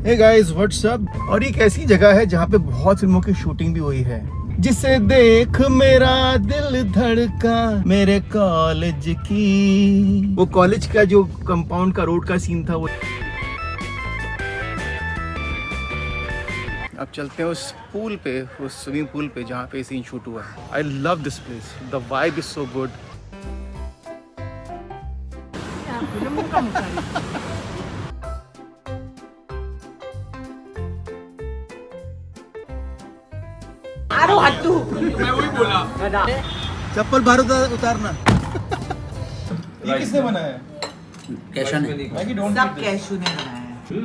Hey guys what's up. और एक ऐसी जगह है जहाँ पे बहुत फिल्मों की शूटिंग भी हुई है, जिसे देख मेरा दिल धड़का मेरे कॉलेज की। वो कॉलेज का जो कंपाउंड का रोड का सीन था वो। अब चलते हैं उस पूल पे, उस स्विमिंग पूल पे जहाँ पे सीन शूट हुआ है। आई love this place, the vibe is so good. मैं वही बोला। चप्पल बाहर उतारना। ये किसने बनाया है? कैशा ने सब कैशू ने बनाया है।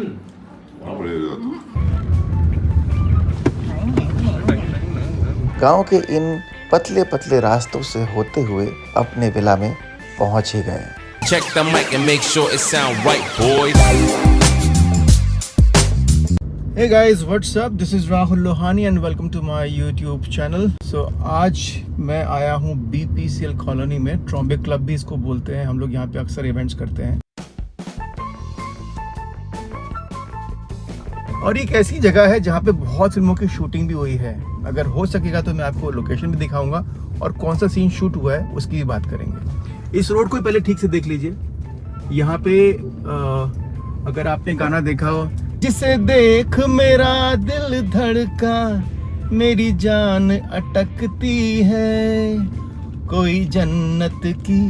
गांव के इन पतले पतले रास्तों से होते हुए अपने विला में पहुंच ही गए। Check the mic and make sure it sound right, boys. Hey guys, what's up? This is Rahul Lohani and welcome to my YouTube channel. So आज मैं आया हूँ BPCL कॉलोनी में। ट्रॉम्बे क्लब भी इसको बोलते हैं। हम लोग यहाँ पे अक्सर इवेंट्स करते हैं। और एक ऐसी जगह है जहाँ पे बहुत फिल्मों की शूटिंग भी हुई है। अगर हो सकेगा तो मैं आपको लोकेशन भी दिखाऊंगा और कौन सा सीन शूट हुआ है उसकी भी बात करेंगे। इस रोड को पहले ठीक से देख लीजिए। यहाँ पे अगर आपने गाना देखा हो, जिसे देख मेरा दिल धड़का मेरी जान अटकती है, कोई जन्नत की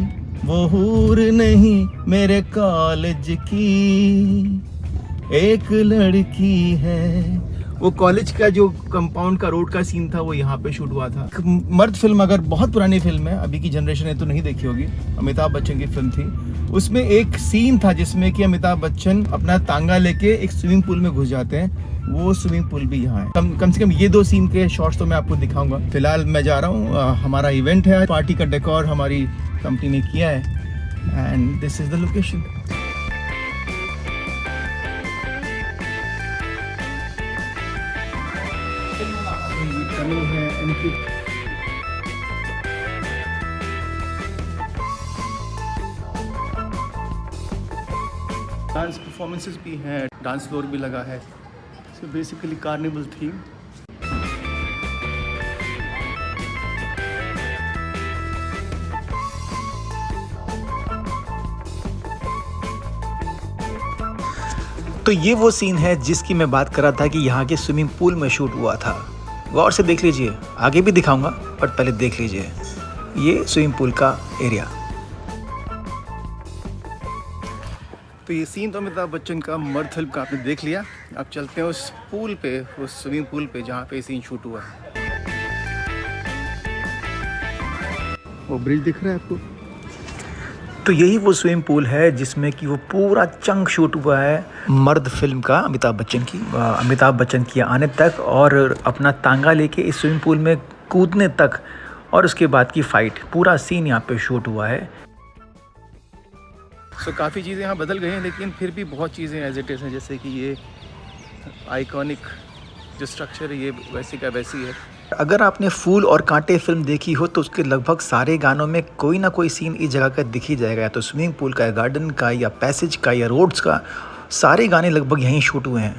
वो हूर नहीं मेरे कॉलेज की एक लड़की है। वो कॉलेज का जो कंपाउंड का रोड का सीन था वो यहाँ पे शूट हुआ था। मर्द फिल्म, अगर बहुत पुरानी फिल्म है, अभी की जनरेशन ने तो नहीं देखी होगी, अमिताभ बच्चन की फिल्म थी। उसमें एक सीन था जिसमें कि अमिताभ बच्चन अपना तांगा लेके एक स्विमिंग पूल में घुस जाते हैं। वो स्विमिंग पूल भी यहाँ है। कम से कम ये दो सीन के शॉट्स तो मैं आपको दिखाऊंगा। फिलहाल मैं जा रहा हूँ, हमारा इवेंट है, पार्टी का डेकोर हमारी कंपनी ने किया है and this is the location. Dance performances भी हैं, डांस फ्लोर भी लगा है। So basically carnival theme. तो ये वो सीन है जिसकी मैं बात कर रहा था कि यहाँ के स्विमिंग पूल में शूट हुआ था। गौर से देख लीजिए, आगे भी दिखाऊंगा बट पहले देख लीजिए ये स्विमिंग पूल का एरिया। तो ये सीन तो अमिताभ बच्चन का मर्द फिल्म का आपने देख लिया। अब चलते हैं उस पूल पे, उस स्विमिंग पूल पे जहाँ पे सीन शूट हुआ है। वो ब्रिज दिख रहा है आपको? तो यही वो स्विमिंग पूल है जिसमें कि वो पूरा चंक शूट हुआ है मर्द फिल्म का, अमिताभ बच्चन की आने तक और अपना तांगा लेके इस स्विमिंग पूल में कूदने तक और उसके बाद की फाइट, पूरा सीन यहाँ पे शूट हुआ है। सो काफ़ी चीज़ें यहाँ बदल गई हैं, लेकिन फिर भी बहुत चीज़ें एज इट इज़ हैं। जैसे कि ये आइकॉनिक जो स्ट्रक्चर है ये वैसी का वैसी है। अगर आपने फूल और कांटे फिल्म देखी हो तो उसके लगभग सारे गानों में कोई ना कोई सीन इस जगह का दिख ही जाएगा, या तो स्विमिंग पूल का, या गार्डन का, या पैसेज का, या रोड्स का। सारे गाने लगभग यहीं शूट हुए हैं।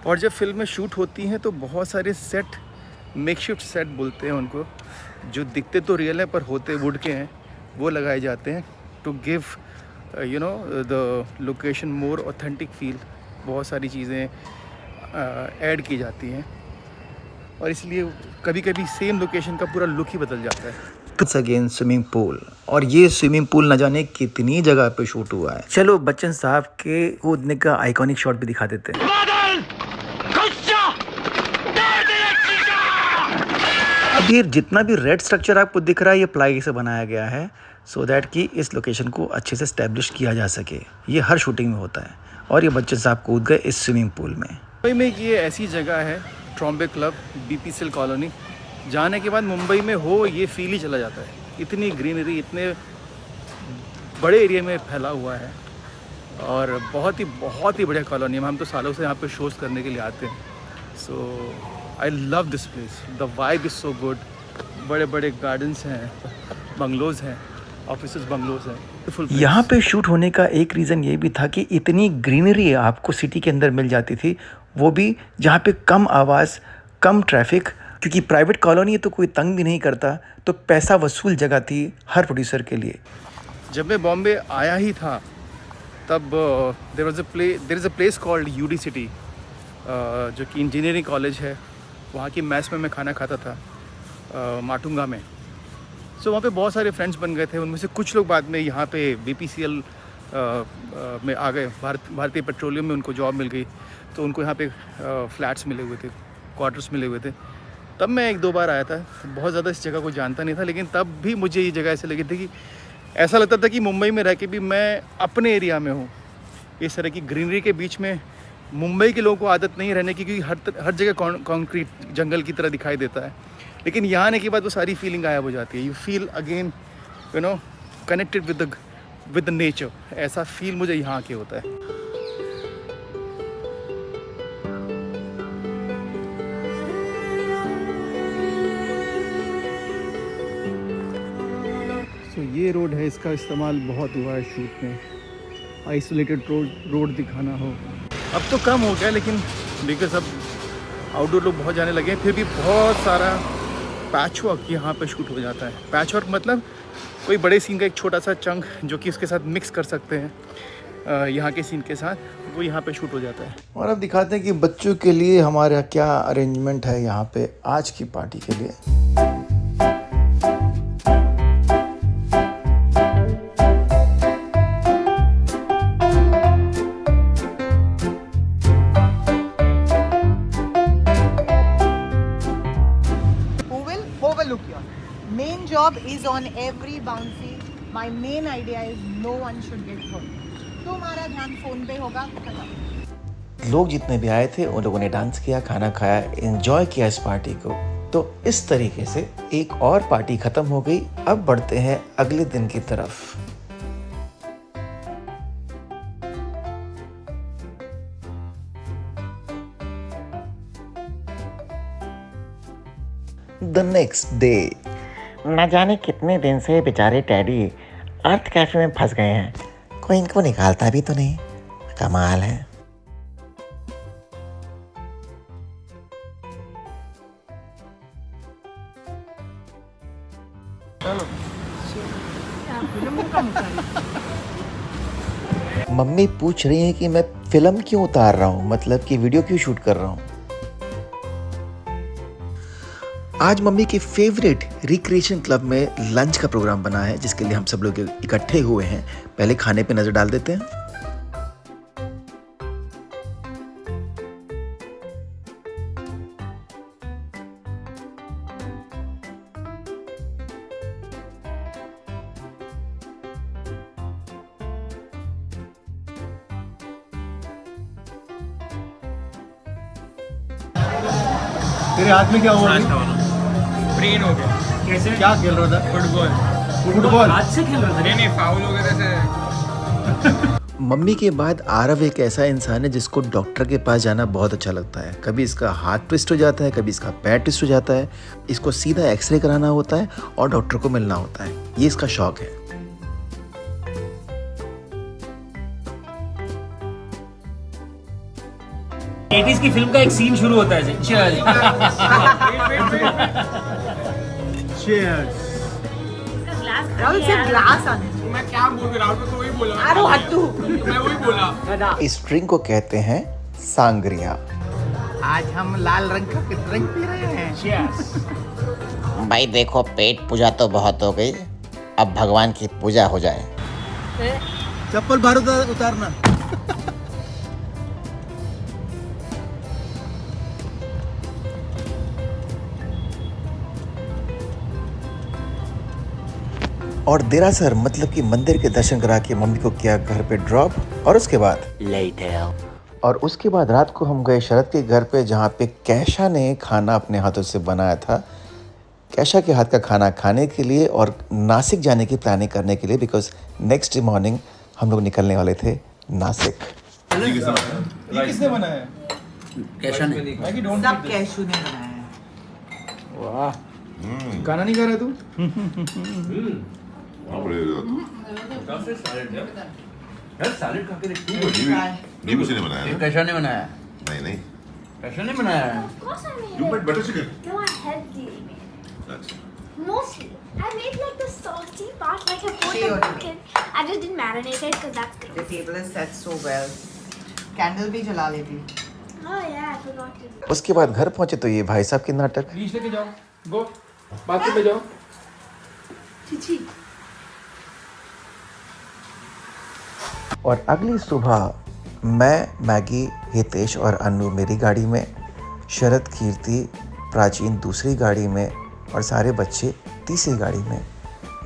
और जब फिल्में शूट होती हैं तो बहुत सारे सेट, मेकशिफ्ट सेट बोलते हैं उनको, जो दिखते तो रियल हैं पर होते वुड के हैं, वो लगाए जाते हैं to give you know the location more authentic feel. बहुत सारी चीज़ें ऐड की जाती हैं और इसलिए कभी कभी सेम लोकेशन का पूरा लुक ही बदल जाता है। इट्स अगेन स्विमिंग पूल, और ये स्विमिंग पूल न जाने कितनी जगह पे शूट हुआ है। चलो बच्चन साहब के कूदने का आइकॉनिक शॉट भी दिखा देते हैं। अब ये जितना भी रेड स्ट्रक्चर आपको दिख रहा है ये प्लाई से बनाया गया है सो दैट कि इस लोकेशन को अच्छे से स्टैब्लिश किया जा सके। ये हर शूटिंग में होता है। और ये बच्चन साहब कूद गए इस स्विमिंग पूल में। मुंबई में ये ऐसी जगह है, ट्रॉम्बे क्लब, BPCL कॉलोनी, जाने के बाद मुंबई में हो ये फील ही चला जाता है। इतनी ग्रीनरी, इतने बड़े एरिया में फैला हुआ है और बहुत ही बढ़िया कॉलोनी है। हम तो सालों से यहाँ पे शोज़ करने के लिए आते हैं। So I love this place, the vibe is so good. बड़े बड़े गार्डन्स हैं, बंगलोज़ हैं, ऑफिसेस बंगलोज़ हैं। यहाँ पे शूट होने का एक रीज़न ये भी था कि इतनी ग्रीनरी आपको सिटी के अंदर मिल जाती थी, वो भी जहाँ पे कम आवाज़, कम ट्रैफिक, क्योंकि प्राइवेट कॉलोनी है तो कोई तंग भी नहीं करता, तो पैसा वसूल जगह थी हर प्रोड्यूसर के लिए। जब मैं बॉम्बे आया ही था तब there is a place called UD city, जो कि इंजीनियरिंग कॉलेज है। वहाँ की मैस में मैं खाना खाता था, माटुंगा में। सो वहाँ पे बहुत सारे फ्रेंड्स बन गए थे। उनमें से कुछ लोग बाद में यहाँ पे BPCL में आ गए, भारतीय पेट्रोलियम में उनको जॉब मिल गई, तो उनको यहाँ पे फ्लैट्स मिले हुए थे, क्वार्टर्स मिले हुए थे। तब मैं 1-2 बार आया था, बहुत ज़्यादा इस जगह को जानता नहीं था, लेकिन तब भी मुझे ये जगह ऐसे लगी थी कि ऐसा लगता था कि मुंबई में रह के भी मैं अपने एरिया में हूँ। इस तरह की ग्रीनरी के बीच में मुंबई के लोगों को आदत नहीं रहने की, क्योंकि हर जगह कॉन्क्रीट जंगल की तरह दिखाई देता है। लेकिन यहाँ आने के बाद वो सारी फीलिंग गायब हो जाती है। You feel again connected with the nature. ऐसा फील मुझे यहाँ आके होता है। ये रोड है, इसका इस्तेमाल बहुत हुआ है शूट में। आइसोलेटेड रोड दिखाना हो, अब तो कम हो गया, लेकिन बिकॉज अब आउटडोर लोग बहुत जाने लगे हैं। फिर भी बहुत सारा पैच वर्क यहाँ पे शूट हो जाता है। पैच वर्क मतलब कोई बड़े सीन का एक छोटा सा चंक जो कि उसके साथ मिक्स कर सकते हैं यहाँ के सीन के साथ, वो यहाँ पे शूट हो जाता है। और अब दिखाते हैं कि बच्चों के लिए हमारे क्या अरेंजमेंट है यहाँ पे आज की पार्टी के लिए। Main job is on every bouncy. My main idea is no one should get hurt. तो हमारा ध्यान फोन पे होगा। लोग जितने भी आए थे उन लोगों ने डांस किया, खाना खाया, एंजॉय किया इस पार्टी को। तो इस तरीके से एक और पार्टी खत्म हो गई। अब बढ़ते हैं अगले दिन की तरफ। The next day. न जाने कितने दिन से बेचारे टैडी अर्थ कैफे में फंस गए हैं, कोई इनको निकालता भी तो नहीं। कमाल है। मम्मी पूछ रही है कि मैं फिल्म क्यों उतार रहा हूँ, मतलब कि वीडियो क्यों शूट कर रहा हूँ। आज मम्मी के फेवरेट रिक्रिएशन क्लब में लंच का प्रोग्राम बना है, जिसके लिए हम सब लोग इकट्ठे हुए हैं। पहले खाने पे नजर डाल देते हैं। तेरे हाथ में क्या हुआ? ब्रेन हो गया। कैसे? क्या खेल रहा था? फुटबॉल हाथ से खेल रहा था? नहीं फाउल हो गया था। मम्मी के बाद आरव एक ऐसा इंसान है जिसको डॉक्टर के पास जाना बहुत अच्छा लगता है। कभी इसका हाथ ट्विस्ट हो जाता है, कभी इसका पैर ट्विस्ट हो जाता है। इसको सीधा एक्सरे कराना होता है और डॉक्टर को मिलना होता है। ये इसका शौक है। एटीज़ की फिल्म का एक सीन शुरू होता है। राहुल से ग्लास आने। मैं क्या बोल रहा हूँ? तो वही बोला। अरे हट्टू। मैं वही बोला। इस ड्रिंक को कहते हैं सांगरिया। आज हम लाल रंग का ड्रिंक पी रहे हैं। भाई देखो, पेट पूजा तो बहुत हो गई, अब भगवान की पूजा हो जाए। चप्पल बाहर उतारना। और देरासर मतलब कि मंदिर के दर्शन करा के मम्मी को किया घर पे ड्रॉप। और उसके बाद रात को हम गए शरद के घर पे, जहाँ पे कैशा ने खाना अपने हाथों से बनाया था। कैशा के हाथ का खाना खाने के लिए और नासिक जाने की प्लानिंग करने के लिए, बिकॉज नेक्स्ट मॉर्निंग हम लोग निकलने वाले थे नासिक। ये किसने बनाया? कैशा ने। सब कैशू ने बनाया है। वाह, गाना नहीं गा रहा तू? सैलेड खा के देखिए। नींबू से नहीं बनाया ना? कैसा नहीं बनाया? नहीं नहीं कैसा नहीं बनाया? Of course I made You it. made butter chicken? No, I healthily made it. That's Mostly. I made like the saucy part, like I put She the already chicken. I just didn't marinate it because that's The gross. table is set so well. Candle भी जला लेती। Oh yeah, I forgot to do. उसके बाद घर पहुंचे तो ये भाई साहब की नाटक। प्लीज लेके जाओ, गो बाथरूम में जाओ। Chichi. और अगली सुबह मैं, मैगी, हितेश और अन्नू मेरी गाड़ी में, शरद, कीर्ति, प्राचीन दूसरी गाड़ी में और सारे बच्चे तीसरी गाड़ी में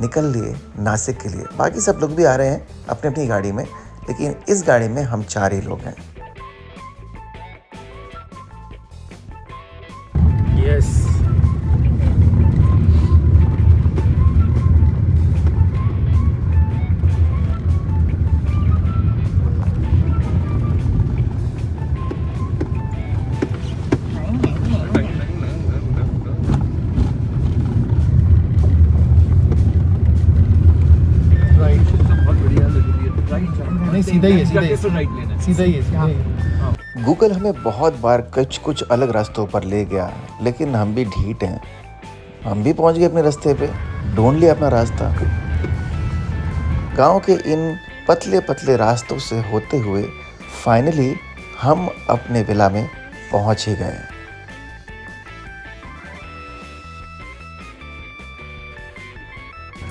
निकल लिए नासिक के लिए। बाकी सब लोग भी आ रहे हैं अपनी अपनी गाड़ी में, लेकिन इस गाड़ी में हम 4 ही लोग हैं। यस। नहीं सीधा ही है, सीधा ही है, सीधा ही है, सीधा ही है। गूगल हमें बहुत बार कुछ अलग रास्तों पर ले गया, लेकिन हम भी ढीठ हैं। हम भी पहुंच गए अपने रास्ते पे, ढूंढ लिया अपना रास्ता। गांव के इन पतले पतले रास्तों से होते हुए फाइनली हम अपने विला में पहुंच ही गए।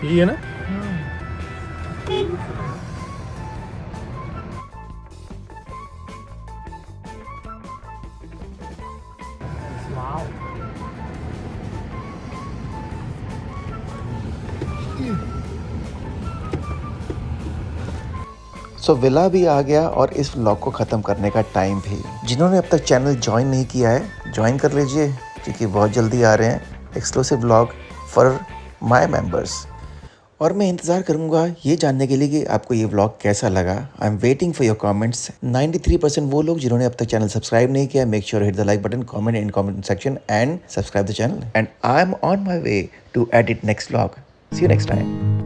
ये है ना? सो विला भी आ गया और इस व्लॉग को ख़त्म करने का टाइम भी। जिन्होंने अब तक चैनल ज्वाइन नहीं किया है, ज्वाइन कर लीजिए, क्योंकि बहुत जल्दी आ रहे हैं exclusive vlog for my members. और मैं इंतज़ार करूँगा ये जानने के लिए कि आपको ये व्लॉग कैसा लगा। I am waiting for your comments. 93% वो लोग जिन्होंने अब तक चैनल सब्सक्राइब नहीं किया, make sure hit the like button, comment in comment section and subscribe the channel. And I am on my way to edit next vlog. See you next time.